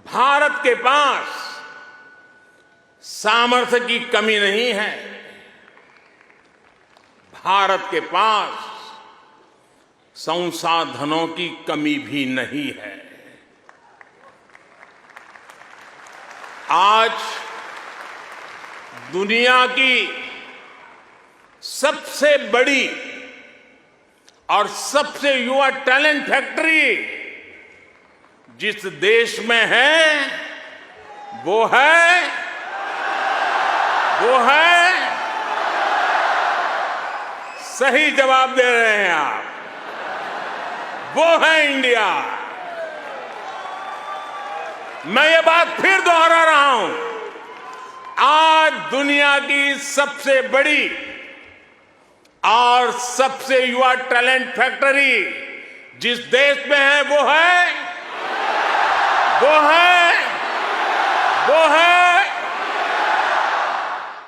भारत के पास सामर्थ्य की कमी नहीं है। भारत के पास संसाधनों की कमी भी नहीं है। आज दुनिया की सबसे बड़ी और सबसे युवा टैलेंट फैक्ट्री जिस देश में है वो है सही जवाब दे रहे हैं आप, वो है इंडिया। मैं ये बात फिर दोहरा रहा हूं, आज दुनिया की सबसे बड़ी और सबसे युवा टैलेंट फैक्ट्री जिस देश में है वो है